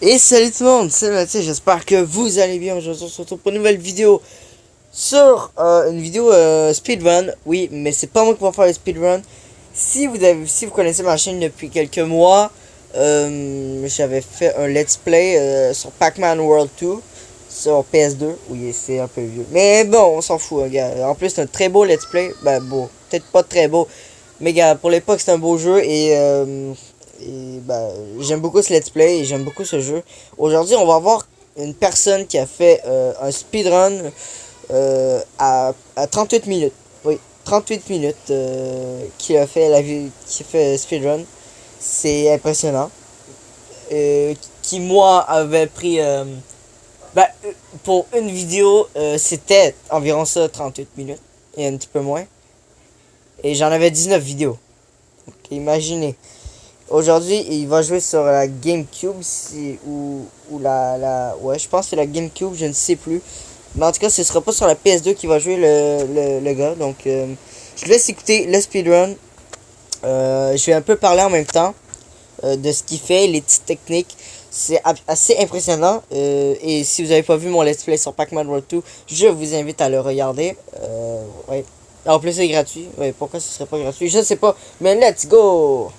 Et salut tout le monde, c'est Mathieu, j'espère que vous allez bien. Aujourd'hui on se retrouve pour une nouvelle vidéo sur une vidéo speedrun. Oui, mais c'est pas moi qui va faire le speedrun. Si vous connaissez ma chaîne depuis quelques mois, j'avais fait un let's play sur Pac-Man World 2 sur PS2. Oui, c'est un peu vieux, mais bon, on s'en fout, hein, gars. En plus c'est un très beau let's play. Ben beau, peut-être pas très beau, mais gars, pour l'époque c'est un beau jeu. Et bah, j'aime beaucoup ce let's play et j'aime beaucoup ce jeu. Aujourd'hui, on va voir une personne qui a fait un speedrun à 38 minutes. Oui, 38 minutes qui a fait qui a fait speedrun. C'est impressionnant. Qui moi avait pris bah, pour une vidéo, c'était environ ça 38 minutes et un petit peu moins. Et j'en avais 19 vidéos. Donc imaginez. Aujourd'hui, il va jouer sur la GameCube ou ouais, je pense que c'est la GameCube, je ne sais plus. Mais en tout cas, ce sera pas sur la PS2 qui va jouer le gars. Donc, je laisse écouter le speedrun. Je vais un peu parler en même temps de ce qu'il fait, les petites techniques. C'est assez impressionnant. Et si vous n'avez pas vu mon let's play sur Pac-Man World 2, je vous invite à le regarder. Ouais. En plus, c'est gratuit. Ouais, pourquoi ce serait pas gratuit? Je sais pas. Mais let's go!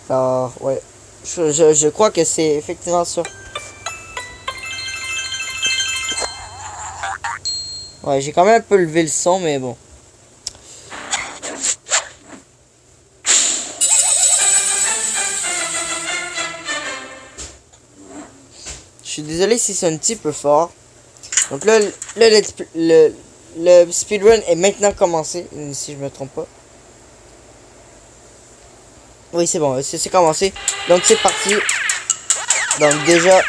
Alors, ouais. Je crois que c'est effectivement ça. Ouais, j'ai quand même un peu levé le son, mais bon. Je suis désolé si c'est un petit peu fort. Donc là, le speedrun est maintenant commencé, si je me trompe pas. Oui, c'est bon, c'est commencé. Donc c'est parti. Donc déjà,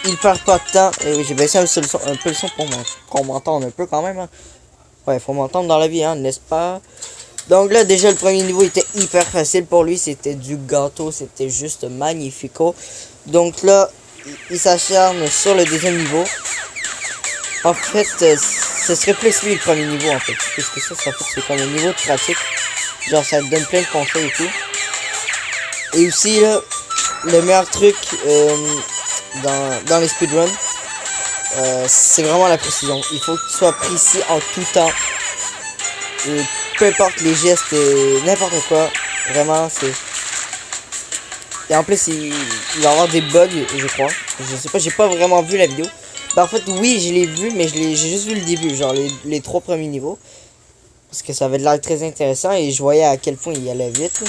il perd pas de temps. Et oui, j'ai baissé un peu le son pour qu'on m'entende un peu quand même. Hein. Ouais, faut m'entendre dans la vie, hein, n'est-ce pas? Donc là, déjà, le premier niveau était hyper facile pour lui. C'était du gâteau, c'était juste magnifico. Donc là, il s'acharne sur le deuxième niveau. En fait, ce serait plus lui le premier niveau, en fait. Puisque ça, en fait, c'est comme un niveau de pratique. Genre, ça te donne plein de conseils et tout. Et aussi, là, le meilleur truc dans les speedruns, c'est vraiment la précision. Il faut que tu sois précis en tout temps. Peu importe les gestes et n'importe quoi. Vraiment, c'est... Et en plus, il va y avoir des bugs, je crois. Je sais pas, j'ai pas vraiment vu la vidéo. Bah, en fait, oui, je l'ai vu, mais j'ai juste vu le début. Genre, les 3 premiers niveaux. Parce que ça avait l'air très intéressant et je voyais à quel point il allait vite.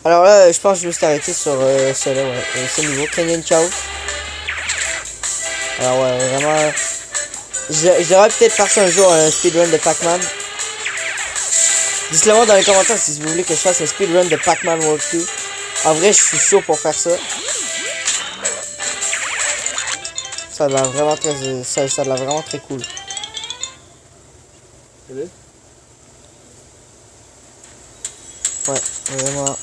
Alors là, je pense que je vais juste arrêter sur cela, ouais. Ce niveau, Canyon Chaos. Alors ouais, vraiment... Je devrais peut-être faire ça un jour, un speedrun de Pac-Man. Dites-le moi dans les commentaires si vous voulez que je fasse un speedrun de Pac-Man World 2. En vrai, je suis chaud pour faire ça. Ça a l'air vraiment très... ça a l'air vraiment très cool. Ouais, vraiment.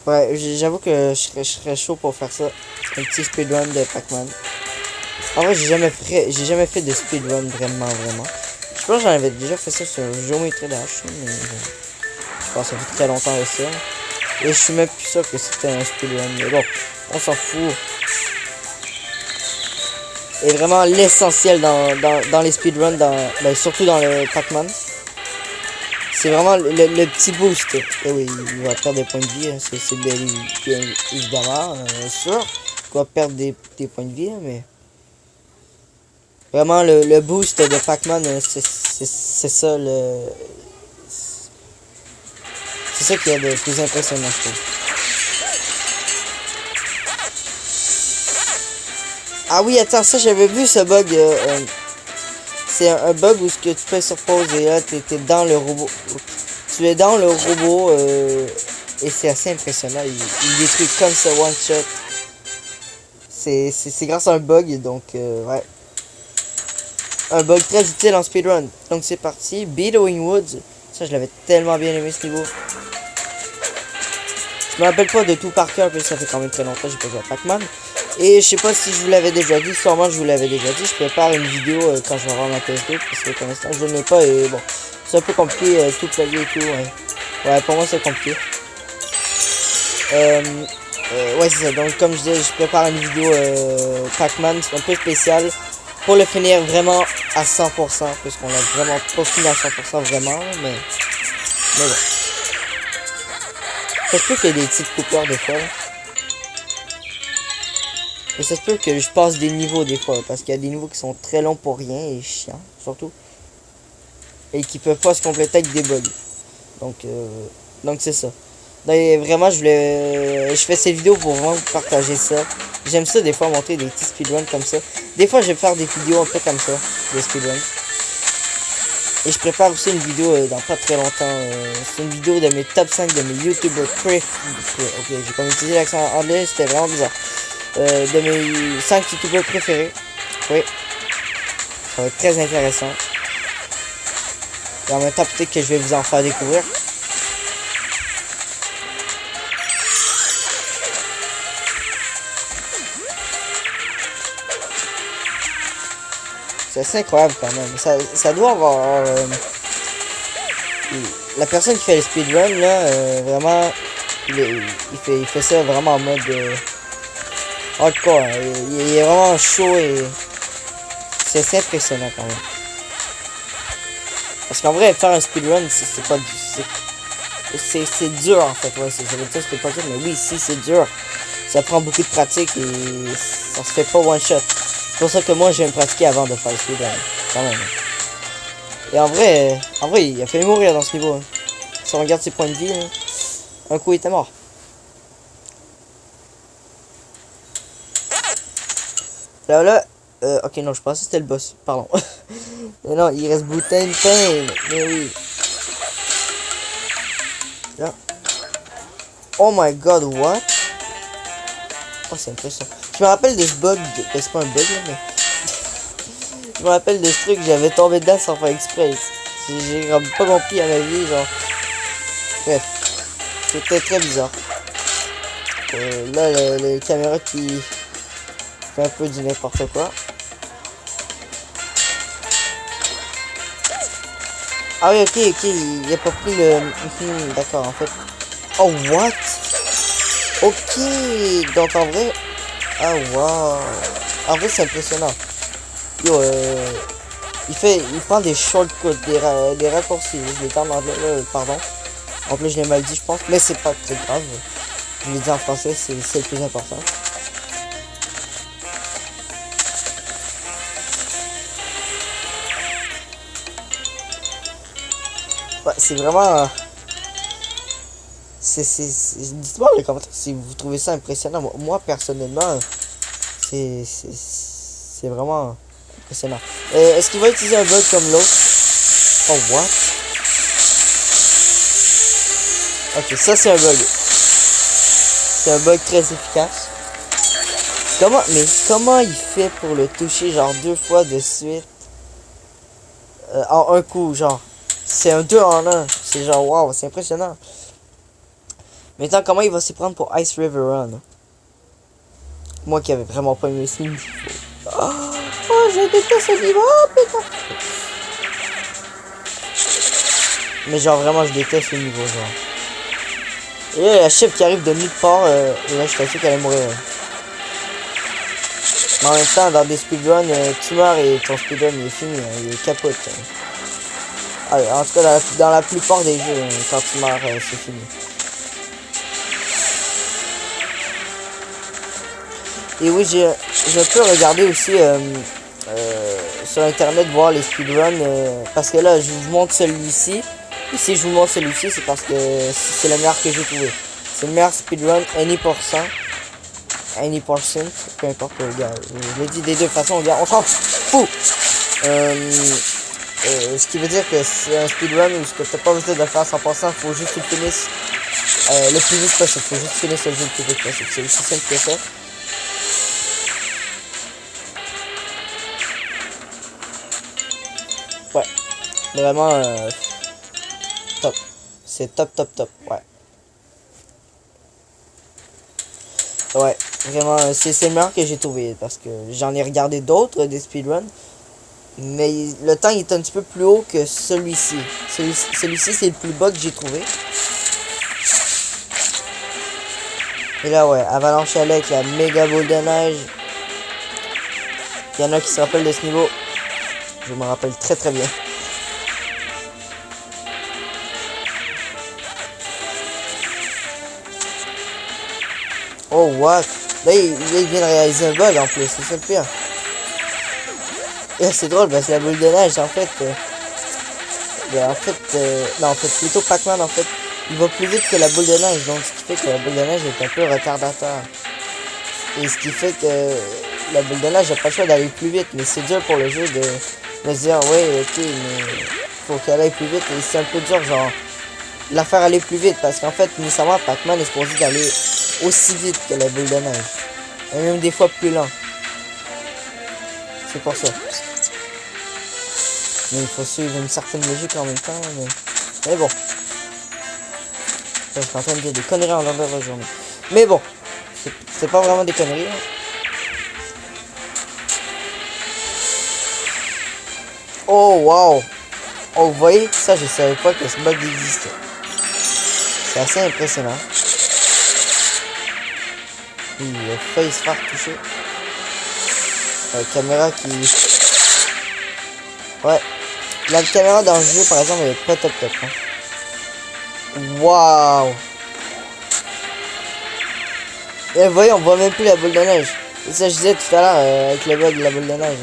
Ouais, j'avoue que je serais chaud pour faire ça. Un petit speedrun de Pac-Man. En vrai, j'ai jamais fait de speedrun vraiment. Je pense que j'en avais déjà fait ça sur Geometry Dash. Mais bon, je pense que ça fait très longtemps aussi. Et je suis même plus sûr que c'était un speedrun. Mais bon, on s'en fout. Et vraiment l'essentiel dans les speedruns, ben, surtout dans le Pac-Man, c'est vraiment le petit boost. Et oui, il va perdre des points de vie, hein. C'est bien évidemment sûr qu'il va perdre des points de vie, hein, mais vraiment le boost de Pac-Man, c'est ça c'est ça qui est le plus impressionnant, je trouve. Ah oui, attends, ça j'avais vu ce bug. C'est un bug où ce que tu fais sur pause et là t'es dans le robot. Tu es dans le robot et c'est assez impressionnant. Il détruit comme ça one shot. C'est grâce à un bug, donc ouais. Un bug très utile en speedrun. Donc c'est parti. Billowing Woods. Ça je l'avais tellement bien aimé ce niveau. Je me rappelle pas de tout par cœur, puis ça fait quand même très longtemps que j'ai pas joué à Pac-Man. Et je sais pas si je vous l'avais déjà dit, sûrement je vous l'avais déjà dit, je prépare une vidéo quand je vais avoir ma PS2, parce que pour l'instant je ne l'ai pas et bon, c'est un peu compliqué tout plugger et tout, ouais. Ouais, pour moi c'est compliqué. Ouais, c'est ça. Donc, comme je disais, je prépare une vidéo Pac-Man, c'est un peu spécial. Pour le finir vraiment à 100%, puisqu'on l'a vraiment pas fini à 100% vraiment, mais bon. Ça se peut qu'il y ait des petites coupeurs des fois. Là. Et ça se peut que je passe des niveaux des fois, parce qu'il y a des niveaux qui sont très longs pour rien et chiants, surtout. Et qui peuvent pas se compléter avec des bugs. Donc c'est ça. Donc, vraiment, je fais ces vidéos pour vraiment partager ça. J'aime ça des fois montrer des petits speedruns comme ça. Des fois, je vais faire des vidéos un peu comme ça, des speedruns. Et je prépare aussi une vidéo dans pas très longtemps. C'est une vidéo de mes top 5 de mes YouTubers préférés. Ok, j'ai pas utilisé l'accent anglais, c'était vraiment bizarre. De mes 5 YouTubers préférés. Oui. Ça va être très intéressant. Et en même temps, peut-être que je vais vous en faire découvrir. C'est assez incroyable quand même. Ça doit avoir... la personne qui fait le speedrun, là, vraiment... Il fait ça vraiment en mode... hardcore. Hein. Il est vraiment chaud et... C'est assez impressionnant quand même. Parce qu'en vrai, faire un speedrun, c'est pas... C'est dur en fait. Ouais, j'allais dire c'était pas dur, mais oui, si, c'est dur. Ça prend beaucoup de pratique et... Ça se fait pas one shot. C'est pour ça que moi, je vais me pratiquer avant de faire le speedrun. Quand même. Et en vrai, il a fait mourir dans ce niveau. Hein. Si on regarde ses points de vie, hein, un coup, il était mort. Là, ok, non, je pensais que c'était le boss. Pardon. Mais non, il reste Boutin Pain. Mais oui. Là. Oh my god, what? Oh, c'est impressionnant. Je me rappelle de ce bug. C'est pas un bug, là, mais... Je me rappelle de ce truc, j'avais tombé dedans sans faire exprès. J'ai pas compris à ma vie, genre. Bref. C'était très bizarre. Là, les caméras qui fait un peu du n'importe quoi. Ah oui, ok, il a pas pris le... D'accord, en fait. Oh, what? Ok, donc en vrai... Ah, wow. En vrai, c'est impressionnant. Yo, il prend des shortcuts, des raccourcis. Je l'ai dit en anglais, pardon. En plus, je l'ai mal dit, je pense. Mais c'est pas très grave. Je l'ai dit en français, c'est le plus important. Ouais, c'est vraiment... Dites-moi dans les commentaires si vous trouvez ça impressionnant. Moi personnellement, c'est vraiment impressionnant. Est-ce qu'il va utiliser un bug comme l'autre? Oh, what? Ok, ça c'est un bug. C'est un bug très efficace. Comment il fait pour le toucher genre 2 fois de suite? En un coup, genre. C'est un 2 en 1. C'est genre, waouh, c'est impressionnant. Maintenant, comment il va s'y prendre pour Ice River Run? Moi qui avais vraiment pas aimé ce niveau. Oh, je déteste ce niveau, putain. Mais genre, vraiment, je déteste le niveau, genre. Et là, la chef qui arrive de nulle part, et là, je suis sûr qu'elle allait mourir. Mais en même temps, dans des speedruns, tu meurs et ton speedrun il est fini, hein, il est capote. Hein. Allez, en tout cas, dans la plupart des jeux, quand tu meurs, c'est fini. Et oui, je peux regarder aussi sur internet voir les speedruns parce que là je vous montre celui-ci. Et si je vous montre celui-ci, c'est parce que c'est le meilleur que j'ai trouvé. C'est le meilleur speedrun any %, peu importe, gars. Je l'ai dit des deux façons, gars, on s'en fout. Ce qui veut dire que c'est un speedrun où t'as pas besoin de le faire à 100%, faut juste que tu finisses le plus vite possible. Faut juste finir le jeu le plus vite possible. C'est aussi simple que ça. Ouais, vraiment top. C'est top, ouais. Ouais, vraiment, c'est le meilleur que j'ai trouvé parce que j'en ai regardé d'autres des speedruns. Mais le temps il est un petit peu plus haut que celui-ci. Celui-ci c'est le plus bas que j'ai trouvé. Et là, ouais, Avalanche avec la méga boule de neige. Il y en a qui se rappellent de ce niveau. Je me rappelle très très bien. Oh, what? Là, il vient de réaliser un bug en plus, c'est ça le pire. Et c'est drôle parce que la boule de neige, en fait... non, en fait, plutôt Pac-Man, en fait, il va plus vite que la boule de neige. Donc, ce qui fait que la boule de neige est un peu retardateur. Et ce qui fait que la boule de neige n'a pas le choix d'aller plus vite. Mais c'est dur pour le jeu de me dire, ouais, ok, mais faut qu'elle aille plus vite. Et c'est un peu dur, genre, la faire aller plus vite. Parce qu'en fait, nécessairement, Pac-Man est supposé d'aller aussi vite que la boule de neige. Et même des fois plus lent. C'est pour ça. Mais il faut suivre une certaine logique en même temps. Mais bon. Je suis en train de dire des conneries en longueur de journée. Mais bon. C'est pas vraiment des conneries. Hein. Oh wow. Oh, vous voyez, ça je savais pas que ce bug existait. C'est assez impressionnant. Il a failli se faire toucher. La caméra qui... Ouais. La caméra dans le jeu, par exemple, elle est pas top top. Hein. Waouh. Et vous voyez, on voit même plus la boule de neige. C'est ça que je disais tout à l'heure avec le bug de la boule de neige.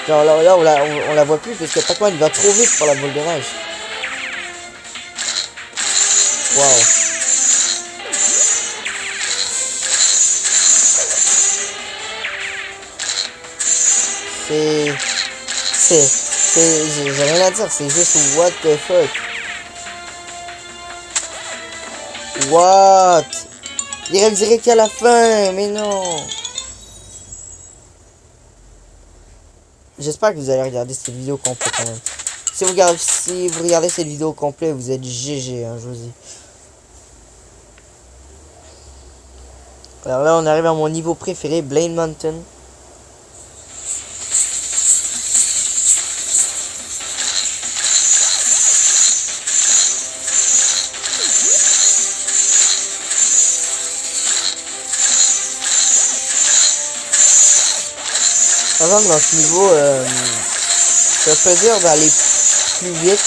Genre là on la voit plus parce que Pac-Man il va trop vite pour la boule de neige. Waouh. J'ai rien à dire, c'est juste what the fuck. What? Il dirait qu'à la fin, mais non. J'espère que vous allez regarder cette vidéo complète quand même. Si vous regardez cette vidéo complète, vous êtes GG, hein, je vous dis. Alors là, on arrive à mon niveau préféré, Blaine Mountain. Par exemple, dans ce niveau, ça peut dire d'aller plus vite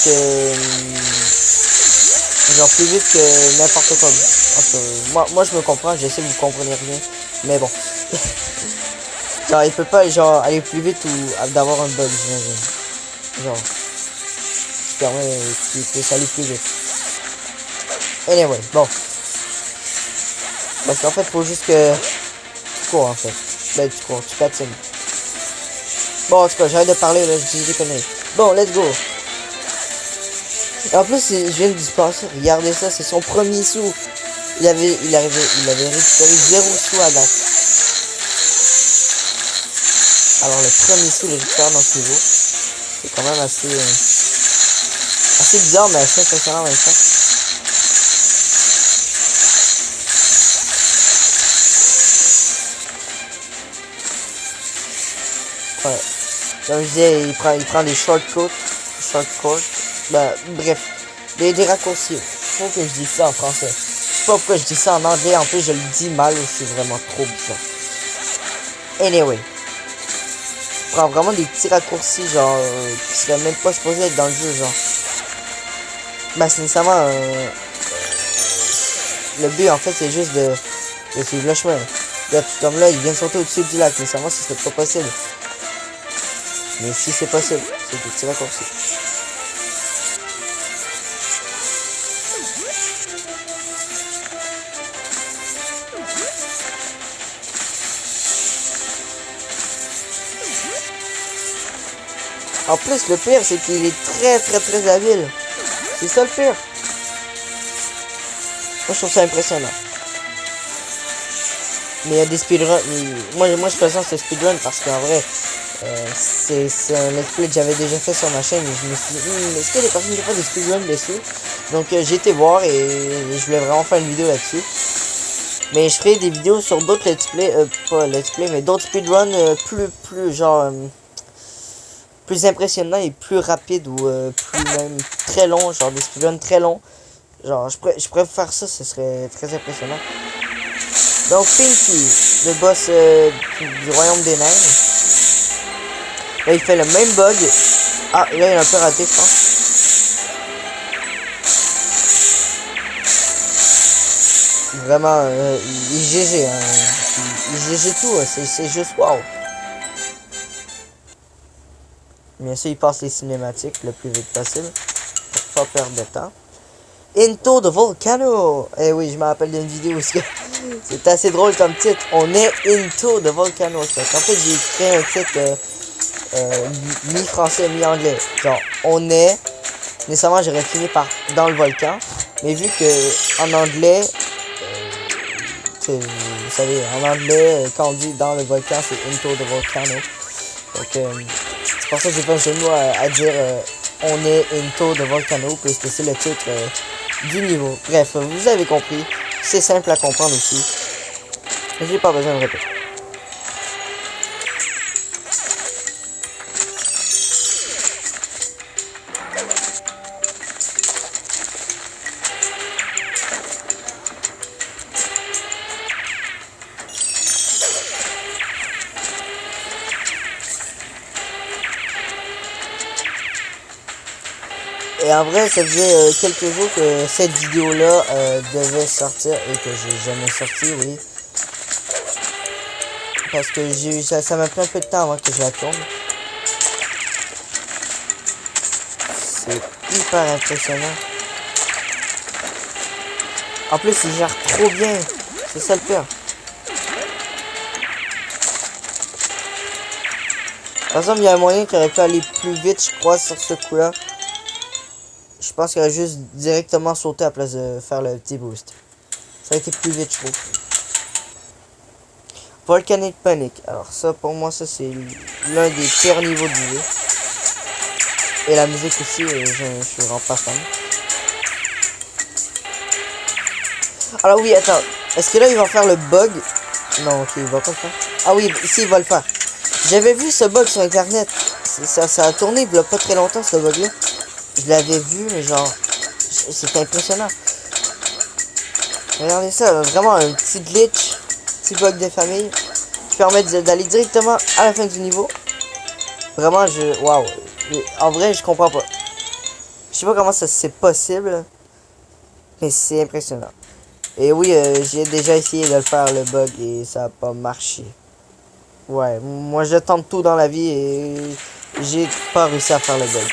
que... genre plus vite que n'importe quoi. Moi je me comprends, j'essaie que vous compreniez rien. Mais bon. Genre, il peut pas genre aller plus vite ou d'avoir un bug, j'imagine. Genre. Qui permet qu'il puisse aller plus vite. Anyway, bon. Parce qu'en fait, faut juste que... tu cours en fait. Ben, tu cours, tu patines. Bon, en tout cas, j'arrête de parler, là, je dis des conneries. Bon, let's go. Et en plus, je viens de dispenser. Regardez ça, c'est son premier sou. Il avait récupéré 0 sous à date. Alors, le premier sou, le récupère dans ce niveau. C'est quand même assez bizarre, mais assez impressionnant en même temps. Ouais. Comme je disais, il prend des shortcuts. Bah, bref. Des raccourcis. Faut que je dise ça en français. Je sais pas pourquoi je dis ça en anglais. En plus, je le dis mal ou c'est vraiment trop bizarre. Anyway. Il prend vraiment des petits raccourcis, genre, qui seraient même pas supposés être dans le jeu, genre. Bah, c'est nécessairement, le but, en fait, c'est juste de suivre le chemin. Là, comme là, il vient de sauter au-dessus du lac, mais savoir si c'est pas possible. Mais si c'est possible, c'est des petits raccourcis. En plus, le pire, c'est qu'il est très habile. C'est ça le pire. Moi, je trouve ça impressionnant. Mais il y a des speedruns. Moi, je présente ce speedrun parce qu'en vrai, c'est un exploit que j'avais déjà fait sur ma chaîne. Et je me suis dit, est-ce qu'il y a des personnes qui font des speedruns dessus? Donc, j'ai été voir et je voulais vraiment faire une vidéo là-dessus. Mais je ferai des vidéos sur d'autres let's play, pas let's play, mais d'autres speedruns plus genre... plus impressionnant et plus rapide ou plus même très long, genre des speedruns très longs. Genre je pourrais faire ça, ce serait très impressionnant. Donc Pinky, le boss du royaume des neiges. Là, il fait le même bug. Ah, là, il a un peu raté, je pense. Vraiment, il GG, hein. Il GG tout, hein. C'est juste wow. Bien sûr, il passe les cinématiques le plus vite possible. Pour pas perdre de temps. Into the Volcano. Eh oui, je me rappelle d'une vidéo où c'est assez drôle comme titre. On est Into the Volcano. Parce qu'en fait, j'ai créé un titre mi-français, mi-anglais. Genre, on est. Nécessairement, j'aurais fini par dans le volcan. Mais vu que en anglais, vous savez, en anglais, quand on dit dans le volcan, c'est Into the Volcano. Donc, c'est pour ça que j'ai fait un jeu de mots à dire on est Into the Volcano, puisque c'est le titre du niveau. Bref, vous avez compris. C'est simple à comprendre aussi. J'ai pas besoin de répéter. Et en vrai, ça faisait quelques jours que cette vidéo-là devait sortir et que j'ai jamais sorti, oui. Parce que ça m'a pris un peu de temps avant que je la tourne. C'est hyper impressionnant. En plus, il gère trop bien. C'est ça le pire. Par exemple, il y a un moyen qui aurait pu aller plus vite, je crois, sur ce coup-là. Je pense qu'il aurait juste directement sauté à la place de faire le petit boost. Ça a été plus vite, je trouve. Volcanic Panic. Alors ça, pour moi, ça c'est l'un des pires niveaux du jeu. Et la musique aussi, je suis vraiment pas fan. Alors oui, attends. Est-ce que là, il va faire le bug? Non, ok, il va pas le faire. Ah oui, ici, il va le faire. J'avais vu ce bug sur internet. Ça a tourné il y a pas très longtemps, ce bug-là. Je l'avais vu, mais genre, c'était impressionnant. Regardez ça, vraiment un petit glitch, petit bug de famille, qui permet d'aller directement à la fin du niveau. Vraiment, waouh. En vrai, je comprends pas. Je sais pas comment ça c'est possible, mais c'est impressionnant. Et oui, j'ai déjà essayé de le faire, le bug, et ça a pas marché. Ouais, moi je tente tout dans la vie et j'ai pas réussi à faire le bug.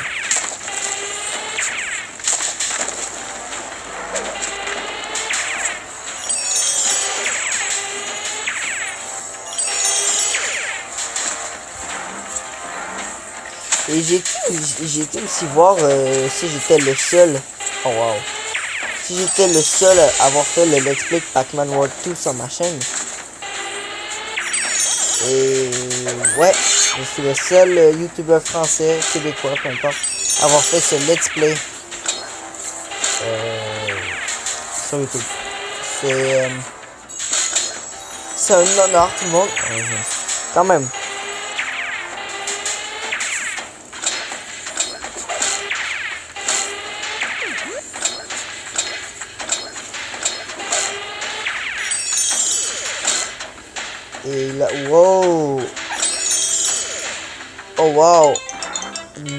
Et j'ai été aussi voir si j'étais le seul. Oh wow. Si j'étais le seul à avoir fait le Let's Play Pac-Man World 2 sur ma chaîne. Et ouais, je suis le seul YouTuber français, québécois, peu importe, à avoir fait ce Let's Play sur YouTube. C'est un honneur, tout le monde. Quand même. Et là, wow. Oh wow.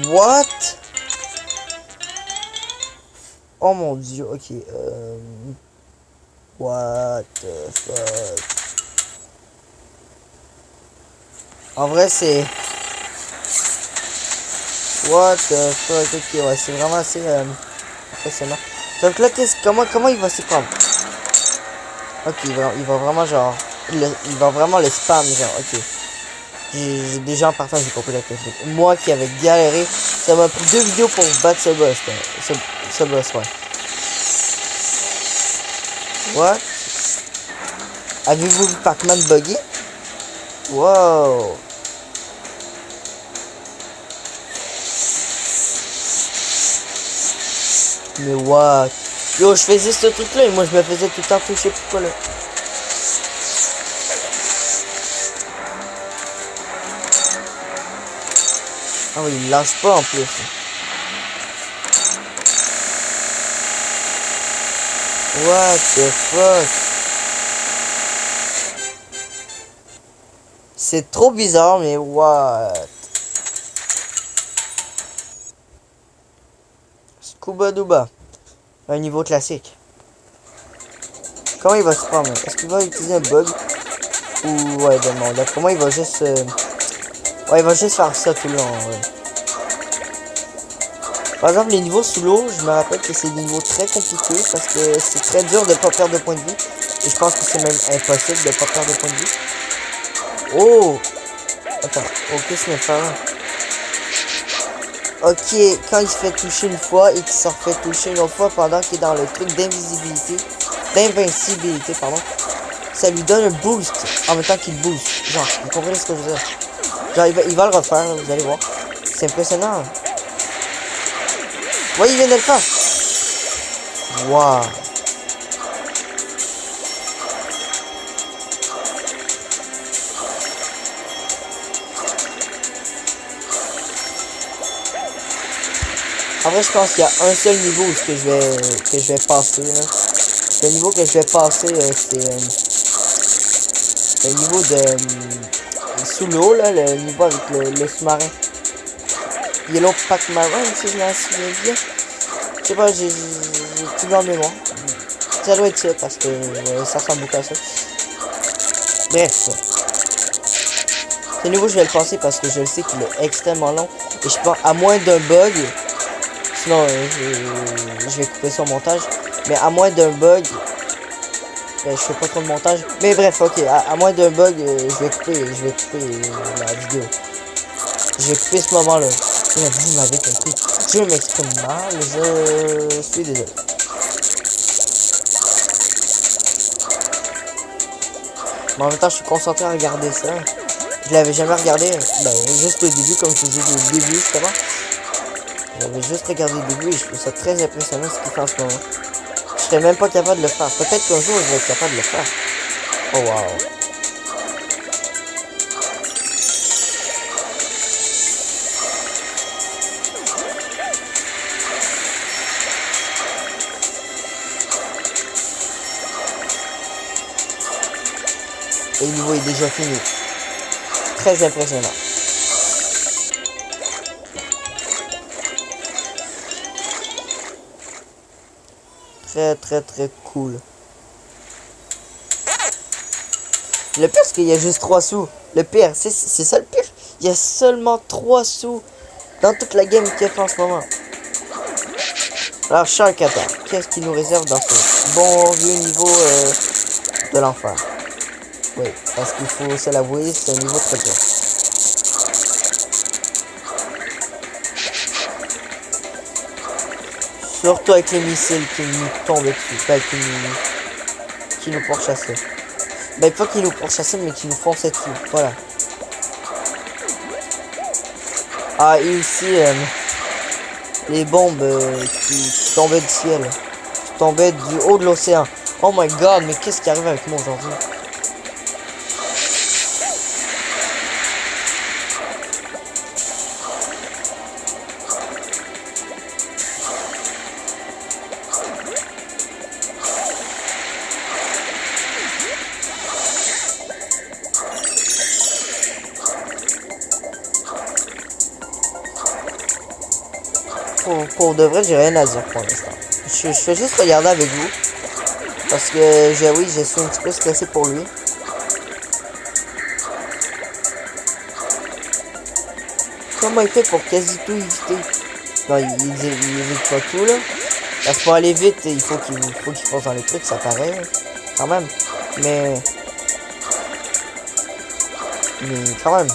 What? Oh mon dieu, ok. What the fuck? En vrai, c'est... What the fuck? Ok, ouais, c'est vraiment assez impressionnant. Donc là, comment il va s'y prendre? Ok, il va vraiment genre... il va vraiment le spam, genre, ok. J'ai déjà en partant, j'ai compris la technique. Moi qui avais galéré, ça m'a pris 2 vidéos pour battre ce boss, ce boss, ouais. What? Avez-vous vu Pac-Man buggy? Wow. Mais what? Yo, je faisais ce truc là et moi je me faisais tout le temps toucher, pourquoi là? Ah oui, il lance pas en plus. What the fuck? C'est trop bizarre, mais what? Scuba Duba. Un niveau classique. Comment il va se prendre? Est-ce qu'il va utiliser un bug? Ou ouais, non, d'après moi il va juste ouais, il va juste faire ça tout le long, ouais. Par exemple, les niveaux sous l'eau, je me rappelle que c'est des niveaux très compliqués parce que c'est très dur de pas perdre de points de vie. Et je pense que c'est même impossible de pas perdre de points de vie. Oh! Attends, ok, c'est me faire. Ok, quand il se fait toucher une fois et qu'il se refait toucher une autre fois pendant qu'il est dans le truc d'invincibilité, pardon, ça lui donne un boost en même temps qu'il booste. Genre, vous comprenez ce que je veux dire? Genre, il va le refaire, vous allez voir. C'est impressionnant. Ouais, il vient de le faire. Waouh. En vrai, je pense qu'il y a un seul niveau où que je vais passer. Là. Le niveau que je vais passer, c'est le niveau de sous l'eau, là, le niveau avec le sous-marin. Yellow Pack Marin, si je m'en souviens bien. Je sais pas, j'ai tout dans le mémoire. Ça doit être ça, parce que ça ressemble beaucoup à ça. Bref. Ce niveau, je vais le passer parce que je le sais qu'il est extrêmement long. Et je pense, à moins d'un bug, sinon je vais couper son montage. Mais à moins d'un bug, je fais pas trop de montage. Mais bref, ok, à moins d'un bug, je vais couper la vidéo. Je vais couper ce moment-là. Vous m'avez compris. Je m'exprime mal, je suis désolé. Mais en même temps, je suis concentré à regarder ça. Je l'avais jamais regardé. Ben, juste au début, comme je vous ai dit au début, justement. J'avais juste regardé le début et je trouve ça très impressionnant ce qu'il fait en ce moment. Je serais même pas capable de le faire. Peut-être qu'un jour, je vais être capable de le faire. Oh, wow. Et le niveau est déjà fini. Très impressionnant. Très cool. Le pire, c'est qu'il y a juste 3 sous. Le pire, c'est ça le pire. Il y a seulement 3 sous dans toute la game qu'il y a en ce moment. Alors, Shark Attack, qu'est-ce qu'il nous réserve dans ce bon vieux niveau de l'enfer? Oui, parce qu'il faut se l'avouer, c'est un niveau très dur. Surtout avec les missiles qui nous tombent dessus, enfin, qui nous pourchassaient. Ben pas qui nous pourchassaient, mais qui nous fonçaient dessus, voilà. Ah, et aussi, les bombes qui tombaient du ciel, qui tombaient du haut de l'océan. Oh my god, mais qu'est-ce qui arrive avec moi aujourd'hui? Pour de vrai, j'ai rien à dire pour l'instant. Je fais juste regarder avec vous. Parce que, oui, je suis un petit peu stressé pour lui. Comment il fait pour quasi tout éviter? Non, il évite pas tout, là. Parce que pour aller vite, il faut qu'il passe dans les trucs, ça paraît. Quand même. Mais quand même.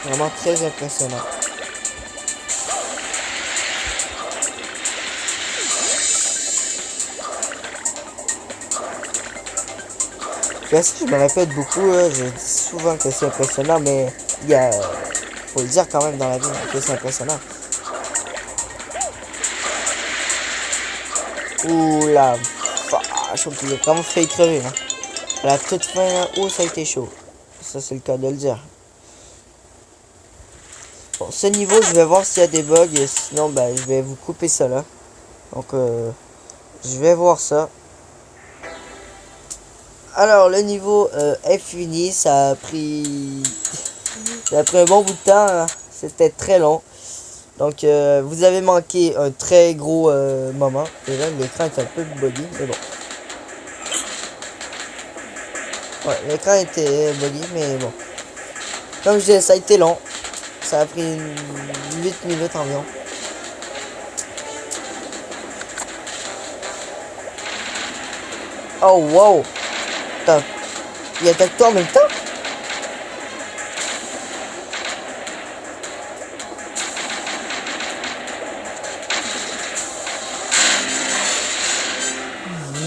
Vraiment très impressionnant. Je me répète beaucoup, je dis souvent que c'est impressionnant, mais il y a, faut le dire quand même dans la vie que c'est impressionnant. Ouh la vache, il a vraiment fait crever. Hein. À la toute fin, là, oh ça a été chaud. Ça, c'est le cas de le dire. Bon, ce niveau, je vais voir s'il y a des bugs. Et sinon, ben, je vais vous couper ça là. Donc, je vais voir ça. Alors, le niveau est fini. Ça a pris un bon bout de temps. Hein. C'était très long. Donc, vous avez manqué un très gros moment. Et là, l'écran est un peu buggy, mais bon. Ouais, l'écran était buggy, mais bon. Comme je disais, ça a été long. Ça a pris 8 minutes environ. Oh, wow! Il attaque toi en même temps?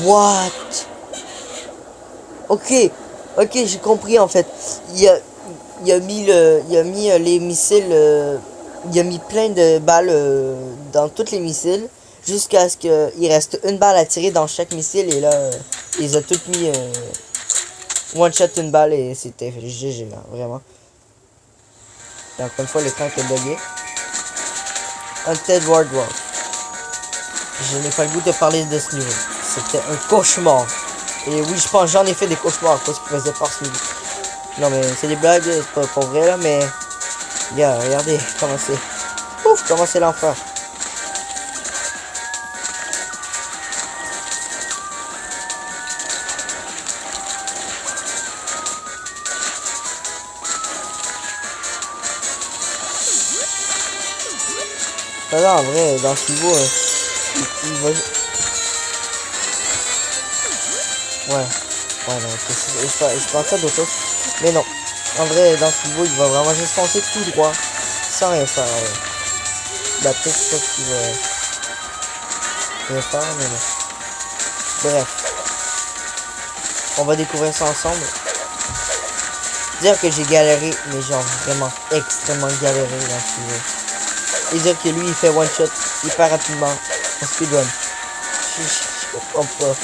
What? Ok, ok, j'ai compris en fait. Il a mis les missiles, il a mis plein de balles dans tous les missiles jusqu'à ce qu'il reste une balle à tirer dans chaque missile et là, ils ont toutes mis one shot une balle et c'était GG là, vraiment. Et encore une fois, l'écran était bugué. Undead World War. Je n'ai pas le goût de parler de ce niveau. C'était un cauchemar. Et oui, je pense j'en ai fait des cauchemars à cause qu'il faisait par ce niveau. Non mais c'est des blagues, c'est pas pour vrai là, mais... Yeah, regardez comment c'est... Ouf, comment c'est l'enfer. Là, en vrai, dans ce niveau, il va... Ouais, non, je pensais à d'autres choses. Mais non, en vrai, dans ce niveau, il va vraiment juste foncer tout droit, sans rien faire. Bah, peut-être pas qu'il va rien faire, mais non. Bref, on va découvrir ça ensemble. Dire que j'ai galéré, mais genre vraiment extrêmement galéré dans ce niveau. Et dire que lui, il fait one shot hyper rapidement en speedrun. Je comprends pas.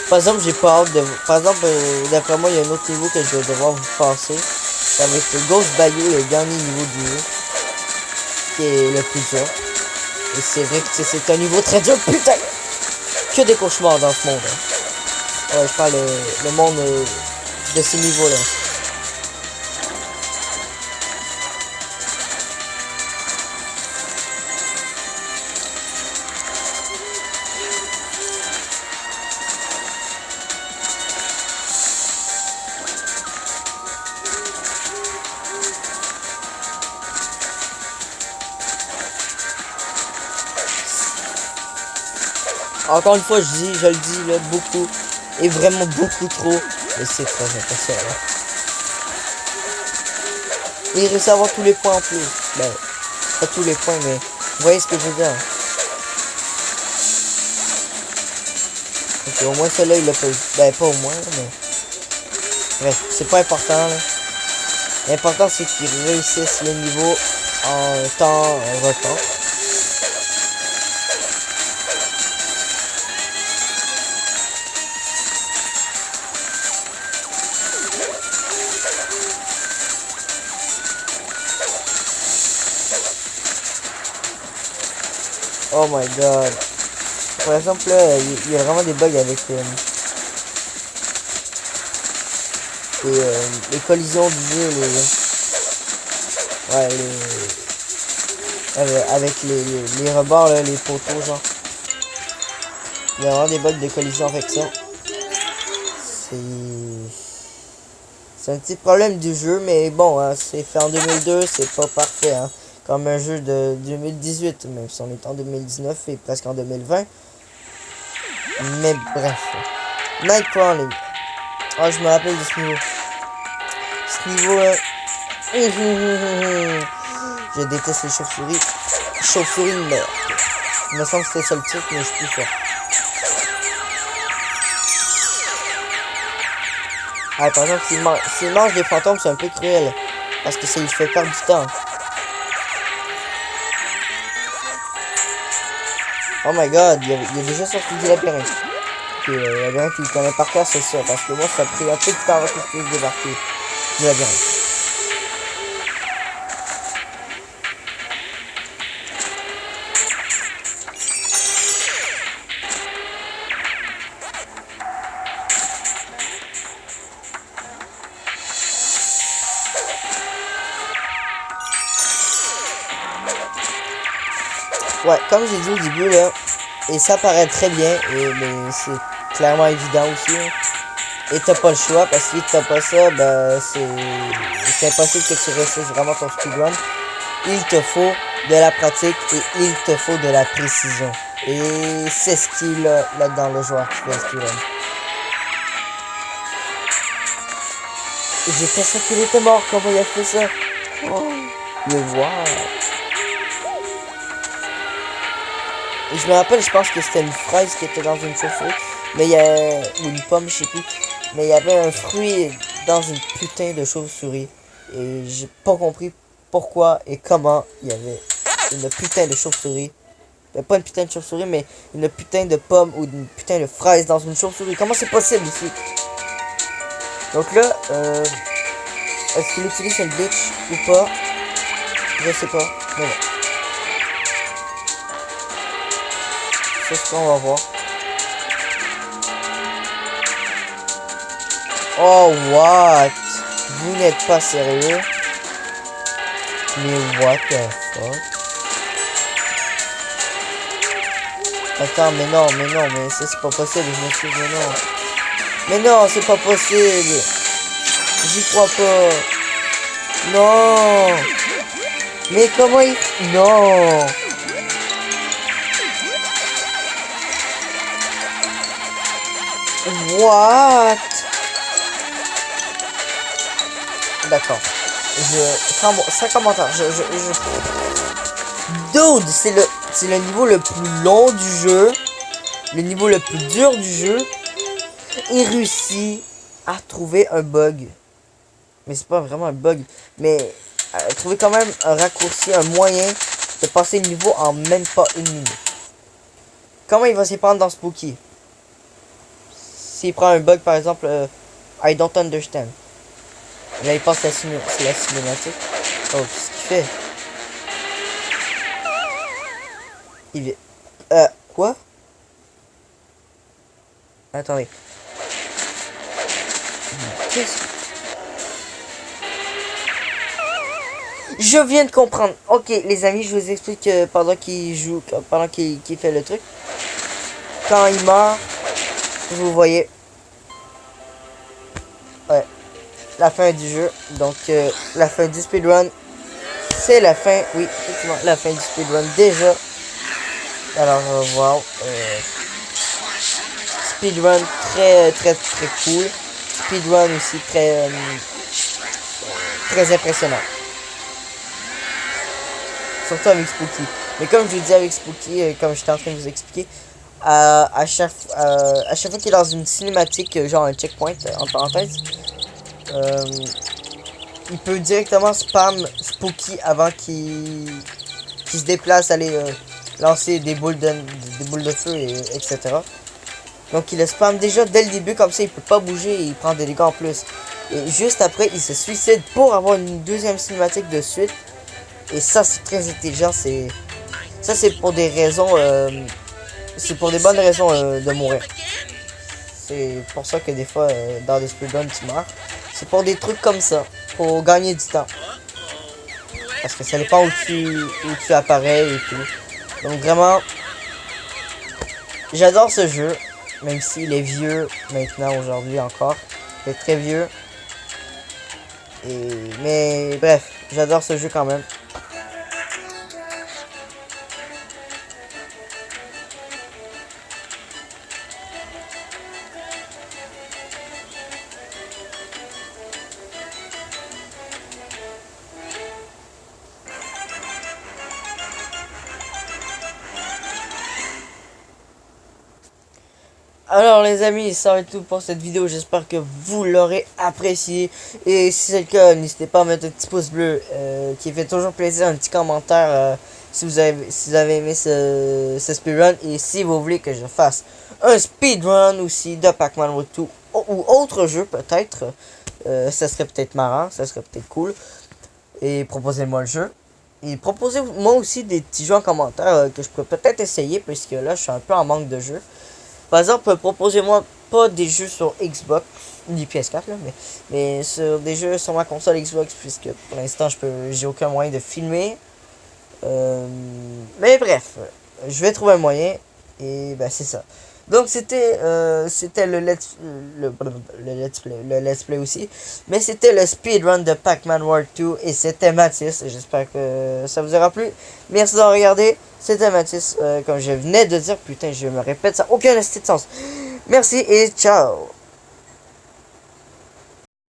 Par exemple, j'ai pas hâte de... Par exemple, d'après moi, il y a un autre niveau que je vais devoir vous passer. Ça va être le Ghost Bayou, le dernier niveau du jeu. Qui est le plus dur. Et c'est vrai que c'est un niveau très dur, putain! Que des cauchemars dans ce monde. Hein. Ouais, je parle le monde de ces niveaux-là. Encore une fois, je le dis là, beaucoup. Et vraiment beaucoup trop. Mais c'est très impressionnant. Et il réussit à avoir tous les points en plus. Ben, pas tous les points, mais vous voyez ce que je veux dire. Ok, au moins celui-là, il l'a pas eu. Ben, pas au moins, mais... Bref, c'est pas important, là. L'important, c'est qu'ils réussissent le niveau en temps record. Oh my god. Par exemple, là, il y a vraiment des bugs avec les collisions du jeu, avec les rebords, là, les poteaux, genre. Il y a vraiment des bugs de collision avec ça. C'est un petit problème du jeu, mais bon, hein, c'est fait en 2002, c'est pas parfait, hein. Comme un jeu de 2018, même si on est en 2019 et presque en 2020. Mais bref. Nightcrawling. Ah, je me rappelle de ce niveau. Ce niveau-là. Je déteste les chauves-souris. Chauve-souris de merde. Il me semble que c'était ça le truc, mais je suis plus fort. Ah, par exemple, s'il mange des fantômes, c'est un peu cruel. Parce que ça lui fait perdre du temps. Oh my god, il y a déjà sorti du labyrinthe. Ok, le labyrinthe il connaît par cœur, c'est ça. Parce que moi, ça a pris un peu de temps avant que je puisse débarquer. du labyrinthe. Ouais, comme j'ai dit au début là, et ça paraît très bien, mais c'est clairement évident aussi. Hein. Et t'as pas le choix parce que si t'as pas ça, ben c'est impossible que tu réussisses vraiment ton speedrun. Il te faut de la pratique et il te faut de la précision. Et c'est ce qu'il a là dans le joueur qui fait le speedrun. J'ai pensé qu'il était mort, comment il a fait ça? Oh, le voir. Et je me rappelle, je pense que c'était une fraise qui était dans une chauve-souris. Mais il y a... ou une pomme, je sais plus. Mais il y avait un fruit dans une putain de chauve-souris. Et j'ai pas compris pourquoi et comment il y avait une putain de chauve-souris. Pas une putain de chauve-souris, mais une putain de pomme ou une putain de fraise dans une chauve-souris. Comment c'est possible ici? Donc là, est-ce qu'il utilise un glitch ou pas? Je sais pas. Mais bon. C'est ce qu'on va voir. Oh, what? Vous n'êtes pas sérieux? Mais what the fuck? Attends, mais non, mais ça c'est pas possible, je m'excuse, mais non. Mais non, c'est pas possible. J'y crois pas. Non. Mais comment il... Non. What? D'accord. Sans commentaire. Dude, c'est le niveau le plus long du jeu. Le niveau le plus dur du jeu. Il réussit à trouver un bug. Mais c'est pas vraiment un bug. Mais trouver quand même un raccourci, un moyen de passer le niveau en même pas une minute. Comment il va s'y prendre dans Spooky? S'il prend un bug par exemple, I don't understand. Là il passe la cinématique. Oh, qu'est-ce qu'il fait? Il vient. Quoi? Attendez. Je viens de comprendre. Ok, les amis, je vous explique pendant qu'il joue, pendant qu'il fait le truc. Quand il meurt, vous voyez. Ouais. La fin du jeu. Donc, la fin du speedrun. C'est la fin. Oui, effectivement, la fin du speedrun déjà. Alors, wow. Speedrun très cool. Speedrun aussi très impressionnant. Surtout avec Spooky. Mais comme je vous dis avec Spooky, comme j'étais en train de vous expliquer, à chaque fois qu'il est dans une cinématique, genre un checkpoint, en parenthèse, il peut directement spam Spooky avant qu'il se déplace, aller lancer des boules de feu, etc. Donc il le spam déjà dès le début, comme ça il peut pas bouger et il prend des dégâts en plus. Et juste après, il se suicide pour avoir une deuxième cinématique de suite. Et ça, c'est très intelligent. Ça, c'est pour des raisons... c'est pour des bonnes raisons de mourir. C'est pour ça que des fois, dans des speedruns, tu meurs. C'est pour des trucs comme ça. Pour gagner du temps. Parce que ça dépend où tu apparais et tout. Donc vraiment... J'adore ce jeu. Même s'il est vieux maintenant, aujourd'hui encore. Il est très vieux. Mais bref, j'adore ce jeu quand même. Alors les amis, ça va être tout pour cette vidéo, j'espère que vous l'aurez apprécié. Et si c'est le cas, n'hésitez pas à mettre un petit pouce bleu qui fait toujours plaisir, un petit commentaire si vous avez aimé ce speedrun. Et si vous voulez que je fasse un speedrun aussi de Pac-Man World 2 ou autre jeu peut-être, Ça serait peut-être marrant, ça serait peut-être cool. Et proposez-moi le jeu. Et proposez-moi aussi des petits jeux en commentaire que je pourrais peut-être essayer, puisque là, je suis un peu en manque de jeux. Par exemple, proposez-moi pas des jeux sur Xbox, ni PS4, là, mais sur des jeux sur ma console Xbox, puisque pour l'instant, j'ai aucun moyen de filmer. Mais bref, je vais trouver un moyen, et ben c'est ça. Donc c'était le let's play aussi, mais c'était le speedrun de Pac-Man World 2 et c'était Mathis. J'espère que ça vous aura plu. Merci d'avoir regardé. C'était Mathis, comme je venais de dire, putain, je me répète, ça n'a aucun sens. Merci et ciao.